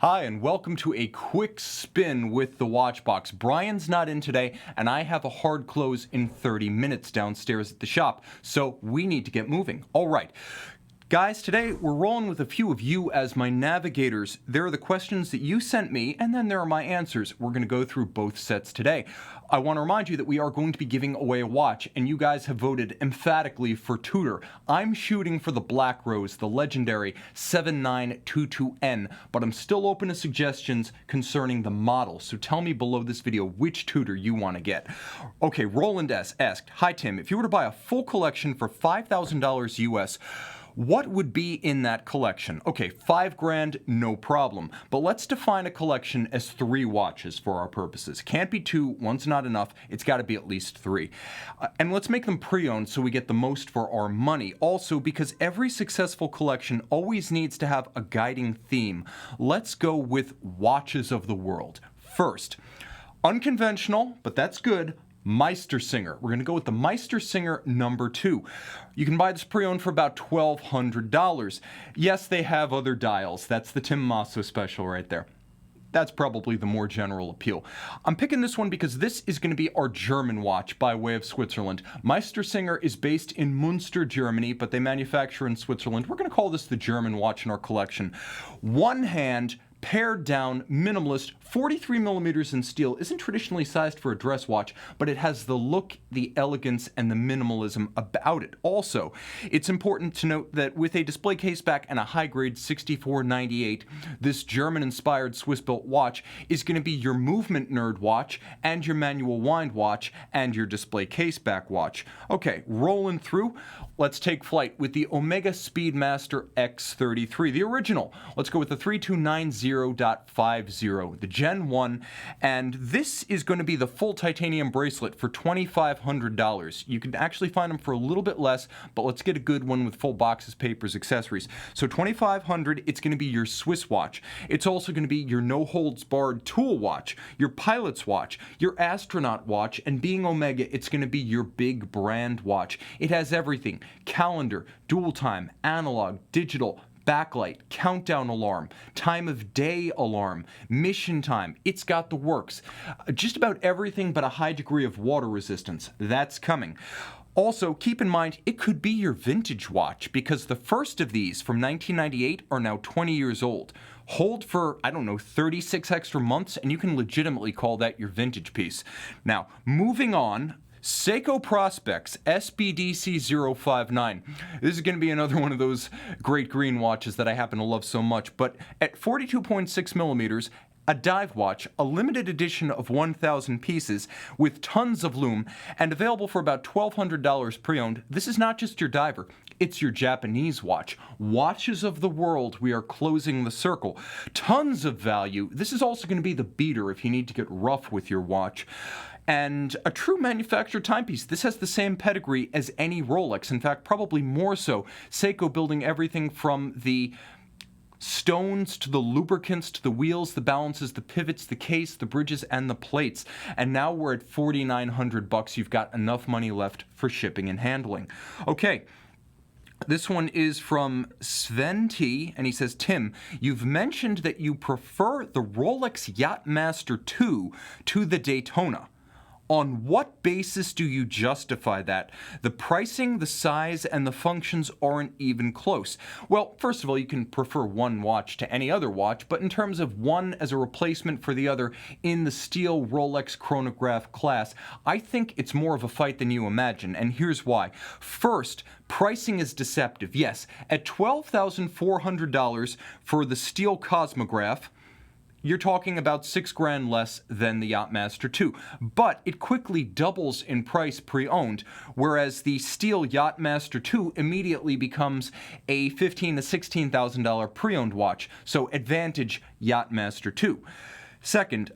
Hi, and welcome to a quick spin with the Watchbox. Brian's not in today, and I have a hard close in 30 minutes downstairs at the shop, so we need to get moving. All right. Guys, today we're rolling with a few of you as my navigators. There are the questions that you sent me, and then there are my answers. We're going to go through both sets today. I want to remind you that we are going to be giving away a watch, and you guys have voted emphatically for Tudor. I'm shooting for the Black Rose, the legendary 7922N, but I'm still open to suggestions concerning the model, so tell me below this video which Tudor you want to get. Okay, Roland S. asked, "Hi Tim, if you were to buy a full collection for $5,000 US, what would be in that collection?" Okay, $5,000, no problem. But let's define a collection as 3 watches for our purposes. Can't be 2, one's not enough, it's got to be at least 3. And let's make them pre-owned so we get the most for our money. Also, because every successful collection always needs to have a guiding theme, let's go with watches of the world. First, unconventional, but that's good, Meistersinger. We're going to go with the Meistersinger No. 2. You can buy this pre-owned for about $1,200. Yes, they have other dials. That's the Tim Mosso special right there. That's probably the more general appeal. I'm picking this one because this is going to be our German watch by way of Switzerland. Meistersinger is based in Münster, Germany, but they manufacture in Switzerland. We're going to call this the German watch in our collection. One hand, pared down, minimalist, 43 millimeters in steel. Isn't traditionally sized for a dress watch, but it has the look, the elegance, and the minimalism about it. Also, it's important to note that with a display case back and a high-grade 6498, this German-inspired Swiss-built watch is going to be your movement nerd watch and your manual wind watch and your display case back watch. Okay, rolling through. Let's take flight with the Omega Speedmaster X-33, the original. Let's go with the 3290.50, the Gen 1, and this is going to be the full titanium bracelet for $2,500. You can actually find them for a little bit less, but let's get a good one with full boxes, papers, accessories. So $2,500, it's going to be your Swiss watch. It's also going to be your no-holds-barred tool watch, your pilot's watch, your astronaut watch, and being Omega, it's going to be your big brand watch. It has everything: calendar, dual time, analog, digital, backlight, countdown alarm, time of day alarm, mission time. It's got the works. Just about everything but a high degree of water resistance. That's coming. Also, keep in mind, it could be your vintage watch because the first of these from 1998 are now 20 years old. Hold for, I don't know, 36 extra months and you can legitimately call that your vintage piece. Now, moving on, Seiko Prospex SBDC059. This is going to be another one of those great green watches that I happen to love so much, but at 42.6 millimeters, a dive watch, a limited edition of 1,000 pieces with tons of lume and available for about $1,200 pre-owned. This is not just your diver, it's your Japanese watch. Watches of the world, we are closing the circle. Tons of value. This is also going to be the beater if you need to get rough with your watch. And a true manufacturer timepiece. This has the same pedigree as any Rolex. In fact, probably more so. Seiko building everything from the stones to the lubricants to the wheels, the balances, the pivots, the case, the bridges, and the plates. And now we're at $4,900. You've got enough money left for shipping and handling. Okay. This one is from Sven T, and he says, "Tim, you've mentioned that you prefer the Rolex Yacht Master II to the Daytona. On what basis do you justify that? The pricing, the size, and the functions aren't even close." Well, first of all, you can prefer one watch to any other watch, but in terms of one as a replacement for the other in the steel Rolex chronograph class, I think it's more of a fight than you imagine, and here's why. First, pricing is deceptive. Yes, at $12,400 for the steel Cosmograph, you're talking about $6,000 less than the Yacht Master II, but it quickly doubles in price pre-owned, whereas the steel Yacht Master II immediately becomes a $15,000 to $16,000 pre-owned watch, so advantage Yacht Master II. Second,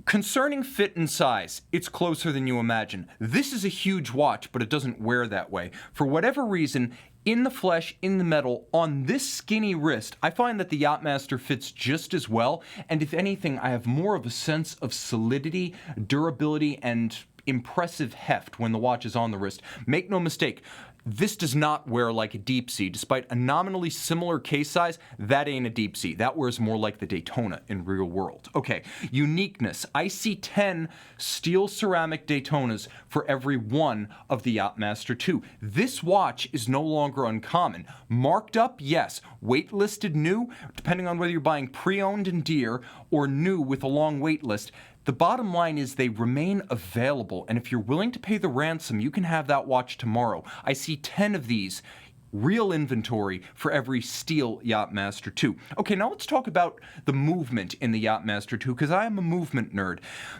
concerning fit and size, it's closer than you imagine. This is a huge watch, but it doesn't wear that way. For whatever reason, in the flesh, in the metal, on this skinny wrist, I find that the Yacht Master fits just as well, and if anything, I have more of a sense of solidity, durability, and impressive heft when the watch is on the wrist. Make no mistake, this does not wear like a deep sea. Despite a nominally similar case size, that ain't a deep sea. That wears more like the Daytona in real world. Okay, uniqueness. I see 10 steel ceramic Daytonas for every one of the Yacht Master II. This watch is no longer uncommon. Marked up, yes. Wait listed new, depending on whether you're buying pre-owned and dear or new with a long wait list. The bottom line is they remain available, and if you're willing to pay the ransom, you can have that watch tomorrow. I see 10 of these, real inventory for every steel Yacht Master II. Okay, now let's talk about the movement in the Yacht Master II, because I am a movement nerd.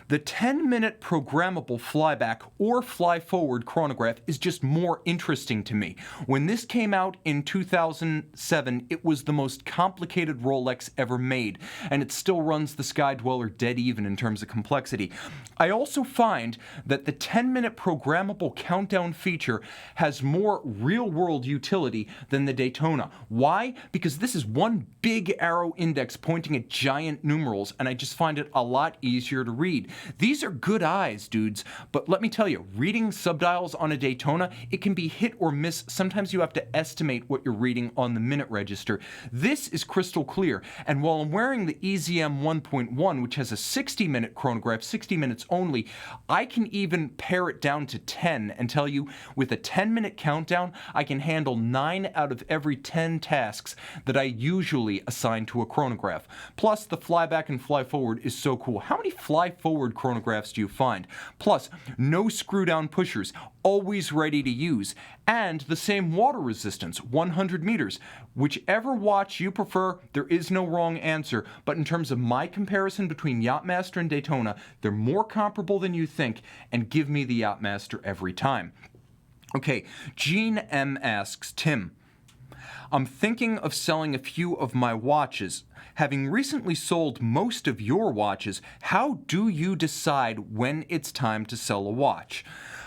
The 10-minute programmable flyback or fly-forward chronograph is just more interesting to me. When this came out in 2007, it was the most complicated Rolex ever made, and it still runs the Sky Dweller dead even in terms of complexity. I also find that the 10-minute programmable countdown feature has more real-world utility than the Daytona. Why? Because this is one big arrow index pointing at giant numerals, and I just find it a lot easier to read. These are good eyes, dudes, but let me tell you, reading subdials on a Daytona, it can be hit or miss. Sometimes you have to estimate what you're reading on the minute register. This is crystal clear, and while I'm wearing the EZM 1.1, which has a 60-minute chronograph, 60 minutes only, I can even pare it down to 10 and tell you with a 10-minute countdown, I can handle 9 out of every 10 tasks that I usually assign to a chronograph. Plus, the flyback and fly forward is so cool. How many fly forward chronographs do you find? Plus, no screw down pushers, always ready to use, and the same water resistance, 100 meters. Whichever watch you prefer, there is no wrong answer, but in terms of my comparison between Yacht Master and Daytona, they're more comparable than you think, and give me the Yacht Master every time. Okay, Jean M. asks, Tim, I'm thinking of selling a few of my watches. Having recently sold most of your watches, how do you decide when it's time to sell a watch?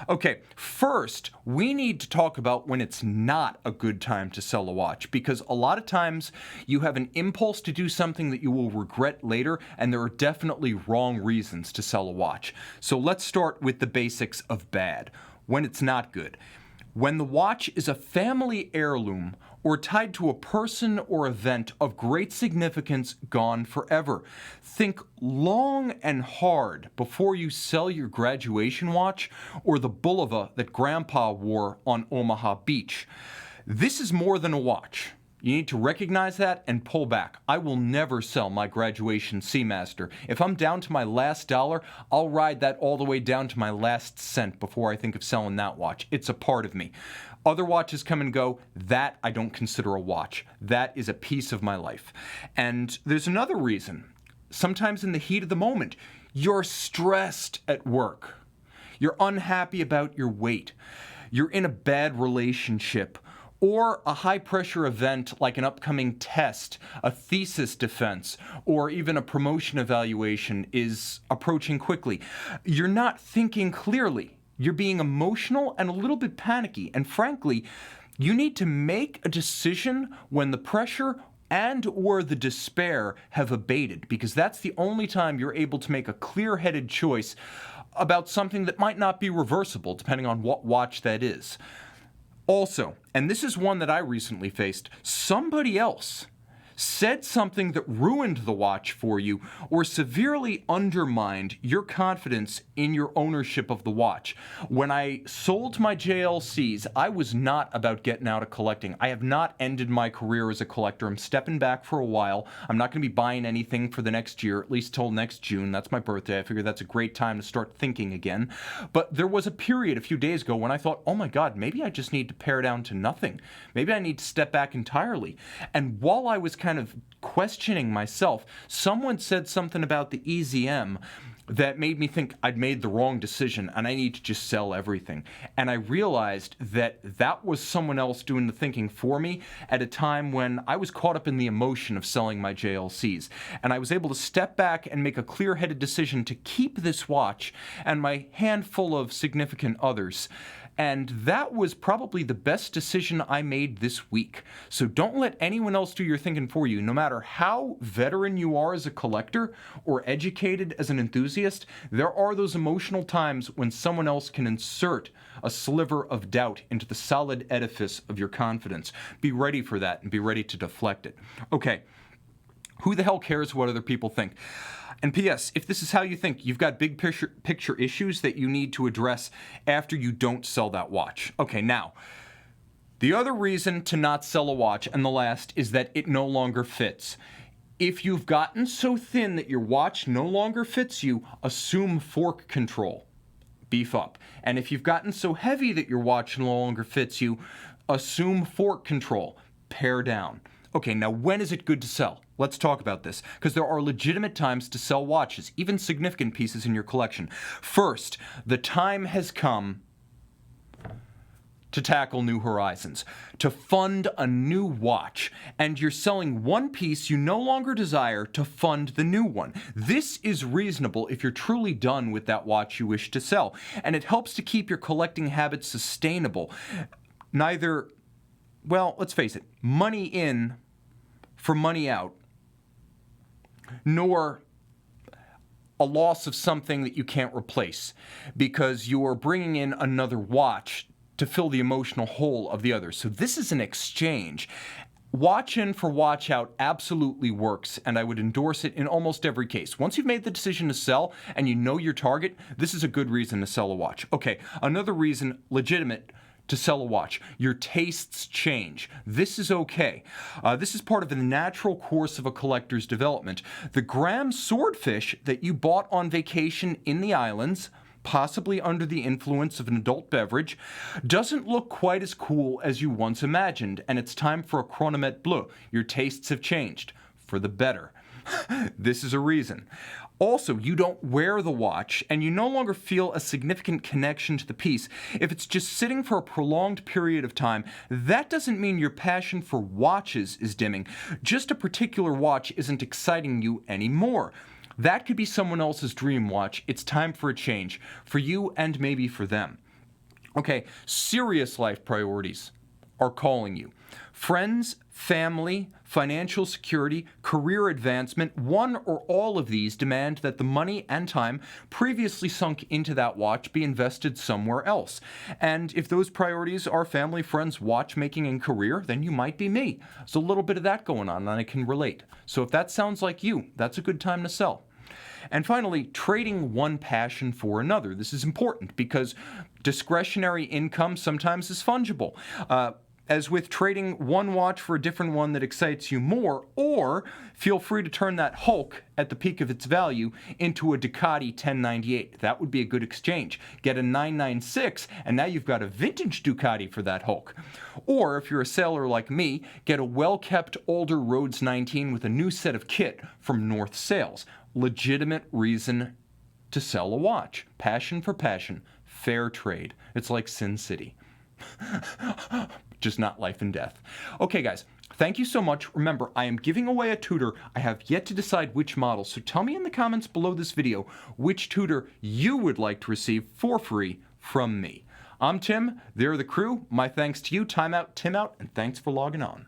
Okay, first, we need to talk about when it's not a good time to sell a watch, because a lot of times you have an impulse to do something that you will regret later, and there are definitely wrong reasons to sell a watch. So let's start with the basics of bad. When it's not good. When the watch is a family heirloom or tied to a person or event of great significance gone forever. Think long and hard before you sell your graduation watch or the bulova that Grandpa wore on Omaha Beach. This is more than a watch. You need to recognize that and pull back. I will never sell my graduation Seamaster. If I'm down to my last dollar, I'll ride that all the way down to my last cent before I think of selling that watch. It's a part of me. Other watches come and go. That I don't consider a watch. That is a piece of my life. And there's another reason. Sometimes in the heat of the moment, you're stressed at work. You're unhappy about your weight. You're in a bad relationship. Or a high-pressure event like an upcoming test, a thesis defense, or even a promotion evaluation is approaching quickly. You're not thinking clearly. You're being emotional and a little bit panicky. And frankly, you need to make a decision when the pressure and or the despair have abated, because that's the only time you're able to make a clear-headed choice about something that might not be reversible, depending on what watch that is. Also, and this is one that I recently faced, somebody else said something that ruined the watch for you or severely undermined your confidence in your ownership of the watch. When I sold my JLCs, I was not about getting out of collecting. I have not ended my career as a collector. I'm stepping back for a while. I'm not going to be buying anything for the next year, at least till next June. That's my birthday. I figure that's a great time to start thinking again. But there was a period a few days ago when I thought, oh my God, maybe I just need to pare down to nothing. Maybe I need to step back entirely. And while I was kind of questioning myself, someone said something about the EZM that made me think I'd made the wrong decision and I need to just sell everything. And I realized that that was someone else doing the thinking for me at a time when I was caught up in the emotion of selling my JLCs. And I was able to step back and make a clear-headed decision to keep this watch and my handful of significant others and that was probably the best decision I made this week. So don't let anyone else do your thinking for you. No matter how veteran you are as a collector or educated as an enthusiast, there are those emotional times when someone else can insert a sliver of doubt into the solid edifice of your confidence. Be ready for that and be ready to deflect it. Okay, who the hell cares what other people think? And P.S., if this is how you think, you've got big picture issues that you need to address after you don't sell that watch. Okay, now, the other reason to not sell a watch, and the last, is that it no longer fits. If you've gotten so thin that your watch no longer fits you, assume fork control. Beef up. And if you've gotten so heavy that your watch no longer fits you, assume fork control. Pare down. Okay, now when is it good to sell? Let's talk about this, because there are legitimate times to sell watches, even significant pieces in your collection. First, the time has come to tackle new horizons, to fund a new watch, and you're selling one piece you no longer desire to fund the new one. This is reasonable if you're truly done with that watch you wish to sell, and it helps to keep your collecting habits sustainable. Neither, well, let's face it, money in for money out, nor a loss of something that you can't replace because you are bringing in another watch to fill the emotional hole of the other. So this is an exchange. Watch in for watch out absolutely works, and I would endorse it in almost every case. Once you've made the decision to sell and you know your target, this is a good reason to sell a watch. Okay, another reason, legitimate, to sell a watch. Your tastes change. This is okay. This is part of the natural course of a collector's development. The Graham swordfish that you bought on vacation in the islands, possibly under the influence of an adult beverage, doesn't look quite as cool as you once imagined, and it's time for a chronomètre bleu. Your tastes have changed for the better. This is a reason. Also, you don't wear the watch, and you no longer feel a significant connection to the piece. If it's just sitting for a prolonged period of time, that doesn't mean your passion for watches is dimming. Just a particular watch isn't exciting you anymore. That could be someone else's dream watch. It's time for a change, for you and maybe for them. Okay, serious life priorities are calling you. Friends, family, financial security, career advancement, one or all of these demand that the money and time previously sunk into that watch be invested somewhere else. And if those priorities are family, friends, watchmaking, and career, then you might be me. There's a little bit of that going on, and I can relate. So if that sounds like you, that's a good time to sell. And finally, trading one passion for another. This is important because discretionary income sometimes is fungible. As with trading one watch for a different one that excites you more, or feel free to turn that Hulk at the peak of its value into a Ducati 1098. That would be a good exchange. Get a 996, and now you've got a vintage Ducati for that Hulk. Or if you're a sailor like me, get a well-kept older Rhodes 19 with a new set of kit from North Sails. Legitimate reason to sell a watch. Passion for passion. Fair trade. It's like Sin City. Just not life and death. Okay, guys, thank you so much. Remember, I am giving away a tutor. I have yet to decide which model, so tell me in the comments below this video which tutor you would like to receive for free from me. I'm Tim. They're the crew. My thanks to you. Time out, Tim out, and thanks for logging on.